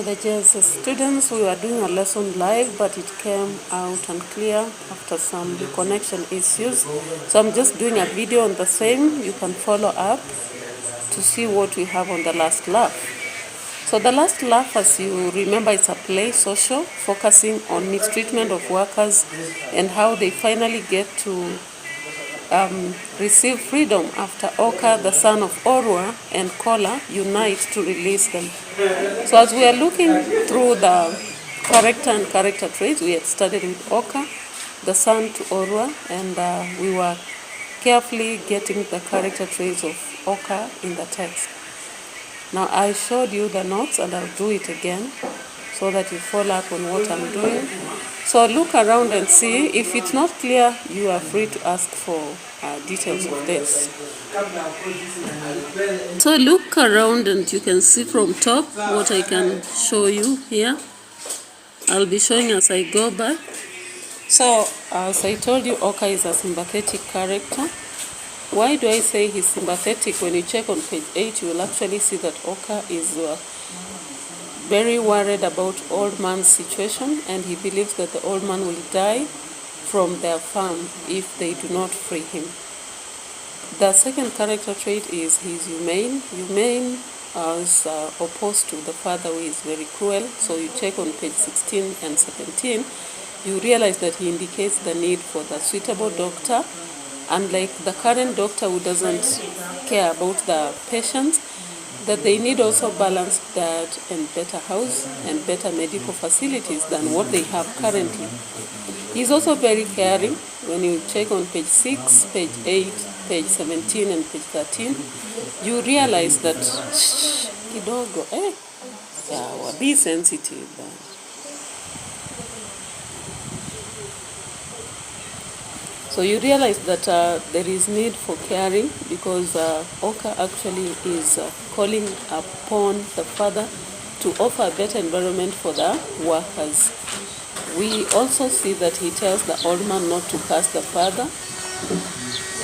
The JSS students, we were doing a lesson live, but it came out unclear after some connection issues. So I'm just doing a video on the same. You can follow up to see what we have on the last laugh. So the last laugh, as you remember, it's a play social focusing on mistreatment of workers and how they finally get to receive freedom after Oka, the son of Orwa, and Kola unite to release them. So as we are looking through the character and character traits, we had started with Oka, the son to Orwa, and we were carefully getting the character traits of Oka in the text. Now I showed you the notes and I'll do it again so that you follow up on what I'm doing. So look around and see. If it's not clear, you are free to ask for details of this. So look around and you can see from top what I can show you here. I'll be showing as I go back. So as I told you, Oka is a sympathetic character. Why do I say he's sympathetic? When you check on page 8, you will actually see that Oka is very worried about old man's situation, and he believes that the old man will die from their farm if they do not free him. The second character trait is he's humane. Humane is opposed to the father, who is very cruel. So you check on page 16 and 17, you realize that he indicates the need for the suitable doctor. Unlike the current doctor who doesn't care about the patient, that they need also balanced diet and better house and better medical facilities than what they have currently. He's also very caring. When you check on page 6, page 8, page 17 and page 13, you realize that kidogo, be sensitive. So you realize that there is need for caring, because Oka actually is calling upon the father to offer a better environment for the workers. We also see that he tells the old man not to curse the father,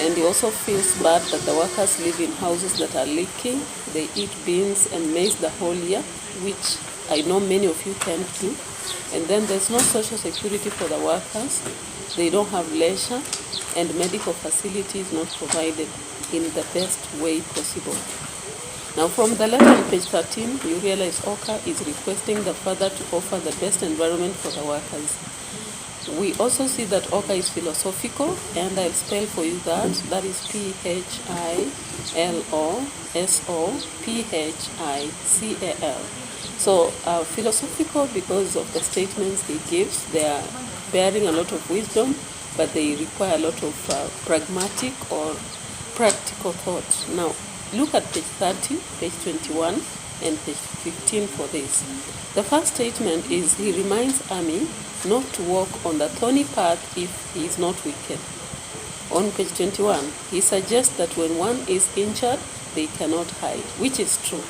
and he also feels bad that the workers live in houses that are leaking. They eat beans and maize the whole year, which I know many of you can't do. And then there's no social security for the workers. They don't have leisure, and medical facilities not provided in the best way possible. Now from the letter on page 13, you realize Oka is requesting the father to offer the best environment for the workers. We also see that Oka is philosophical, and I'll spell for you that. That is Philosophical. So philosophical because of the statements he gives. They are bearing a lot of wisdom, but they require a lot of pragmatic or practical thought. Now, look at page 30, page 21, and page 15 for this. The first statement is he reminds Ami not to walk on the thorny path if he is not wicked. On page 21, he suggests that when one is injured, they cannot hide, which is true.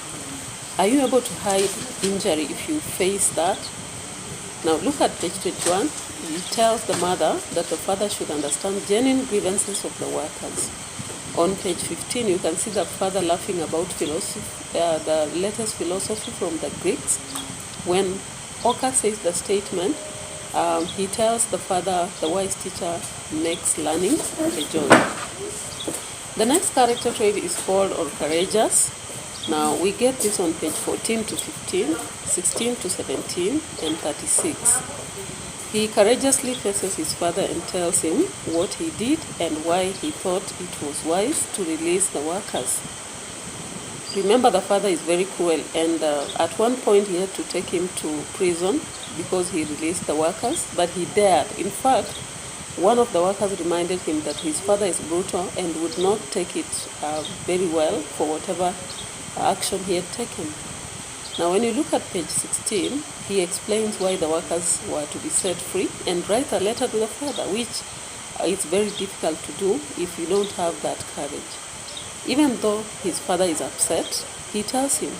Are you able to hide injury if you face that? Now look at page 21. He tells the mother that the father should understand genuine grievances of the workers. On page 15, you can see the father laughing about philosophy, the latest philosophy from the Greeks. When Oka says the statement, he tells the father the wise teacher makes learning a joy. The next character trait is bold or courageous. Now we get this on page 14 to 15, 16 to 17, and 36. He courageously faces his father and tells him what he did and why he thought it was wise to release the workers. Remember, the father is very cruel, and at one point he had to take him to prison because he released the workers, but he dared. In fact, one of the workers reminded him that his father is brutal and would not take it very well for whatever action he had taken. Now when you look at page 16, he explains why the workers were to be set free and write a letter to the father, which is very difficult to do if you don't have that courage. Even though his father is upset, he tells him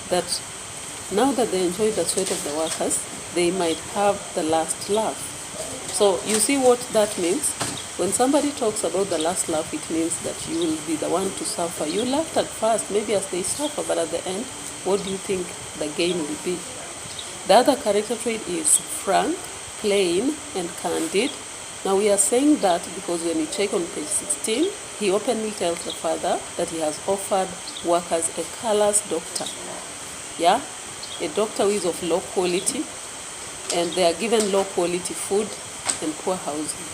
that now that they enjoy the sweat of the workers, they might have the last laugh. So you see what that means? When somebody talks about the last laugh, it means that you will be the one to suffer. You laughed at first, maybe as they suffer, but at the end, what do you think the gain will be? The other character trait is frank, plain, and candid. Now we are saying that because when you check on page 16, he openly tells the father that he has offered workers a callous doctor. Yeah, a doctor who is of low quality, and they are given low quality food and poor housing.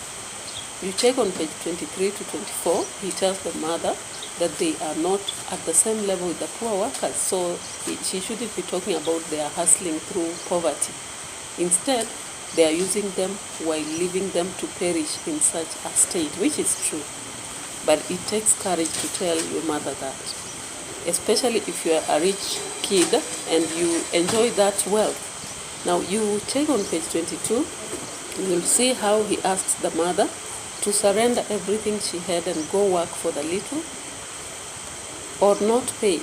You check on page 23 to 24, he tells the mother that they are not at the same level with the poor workers, so she shouldn't be talking about they are hustling through poverty. Instead, they are using them while leaving them to perish in such a state, which is true. But it takes courage to tell your mother that, especially if you are a rich kid and you enjoy that wealth. Now you check on page 22, you'll see how he asks the mother to surrender everything she had and go work for the little, or not pay,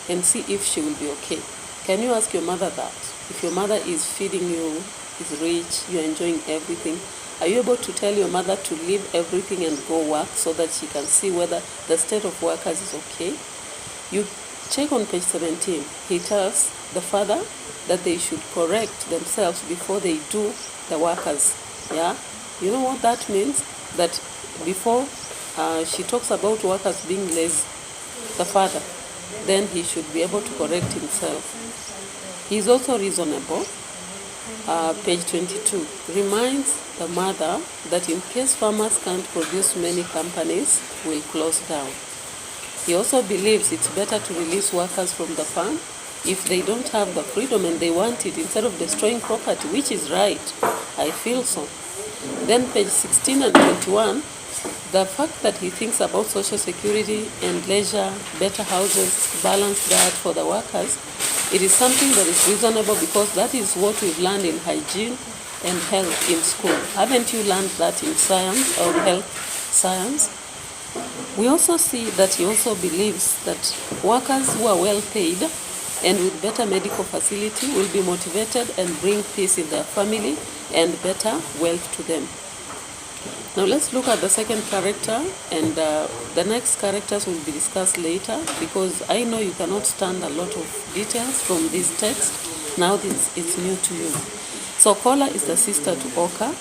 and see if she will be okay. Can you ask your mother that? If your mother is feeding you, is rich, you're enjoying everything, are you able to tell your mother to leave everything and go work so that she can see whether the state of workers is okay? You check on page 17. He tells the father that they should correct themselves before they do the workers. Yeah, you know what that means? That before she talks about workers being lazy, the father, then he should be able to correct himself. He is also reasonable. Page 22 reminds the mother that in case farmers can't produce, many companies will close down. He also believes it's better to release workers from the farm if they don't have the freedom and they want it, instead of destroying property, which is right. I feel so. Then page 16 and 21, the fact that he thinks about social security and leisure, better houses, balanced diet for the workers, it is something that is reasonable because that is what we've learned in hygiene and health in school. Haven't you learned that in science or health science? We also see that he also believes that workers who are well paid and with better medical facility will be motivated and bring peace in their family and better wealth to them. Now let's look at the second character, and the next characters will be discussed later because I know you cannot stand a lot of details from this text. Now it's new to you. So Kola is the sister to Oka.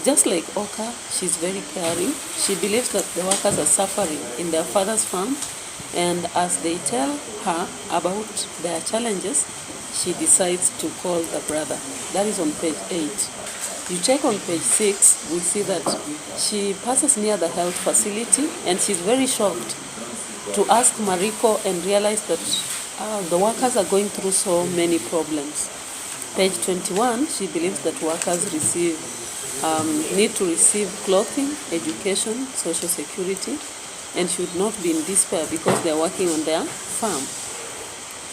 Just like Oka, she's very caring. She believes that the workers are suffering in their father's farm, and as they tell her about their challenges, she decides to call the brother. That is on page 8. You check on page 6, we see that she passes near the health facility and she's very shocked to ask Mariko and realize that the workers are going through so many problems. Page 21, she believes that workers need to receive clothing, education, social security, and should not be in despair because they are working on their farm.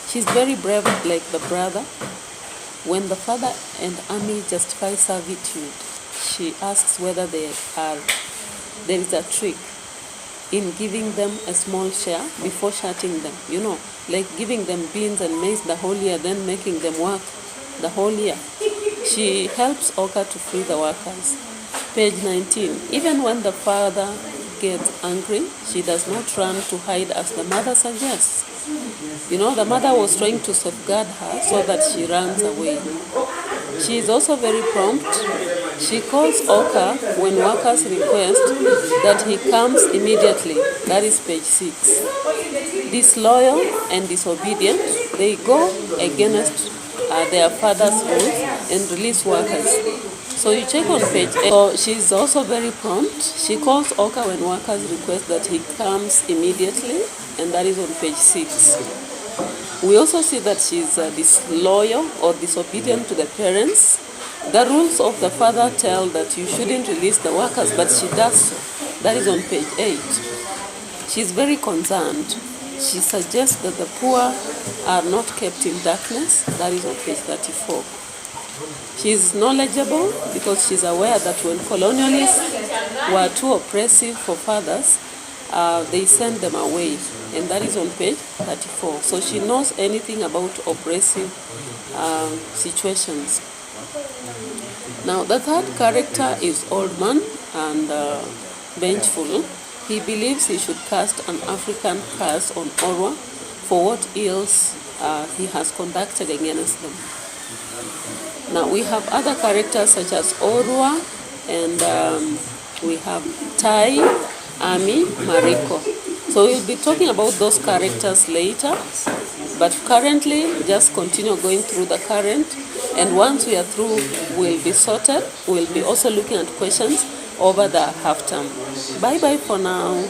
She's very brave like the brother. When the father and Ami justify servitude, she asks whether there is a trick in giving them a small share before shutting them. You know, like giving them beans and maize the whole year, then making them work the whole year. She helps Oka to free the workers. Page 19. Even when the father gets angry, she does not run to hide as the mother suggests. You know, the mother was trying to safeguard her so that she runs away. She is also very prompt. She calls Oka when workers request that he comes immediately. That is page 6. Disloyal and disobedient, they go against their father's rules and release workers. So you check on page 8. So she's also very prompt. She calls Oka when workers request that he comes immediately, and that is on page 6. We also see that she's disloyal or disobedient to the parents. The rules of the father tell that you shouldn't release the workers, but she does so. That is on page 8. She's very concerned. She suggests that the poor are not kept in darkness. That is on page 34. She is knowledgeable because she's aware that when colonialists were too oppressive for fathers, they sent them away, and that is on page 34. So she knows anything about oppressive situations. Now the third character is Old Man and vengeful. He believes he should cast an African curse on Orwa for what ills he has conducted against them. Now we have other characters such as Orwa, and we have Tai, Ami, Mariko. So we'll be talking about those characters later, but currently just continue going through the current, and once we are through, we'll be sorted. We'll be also looking at questions over the half term. Bye bye for now.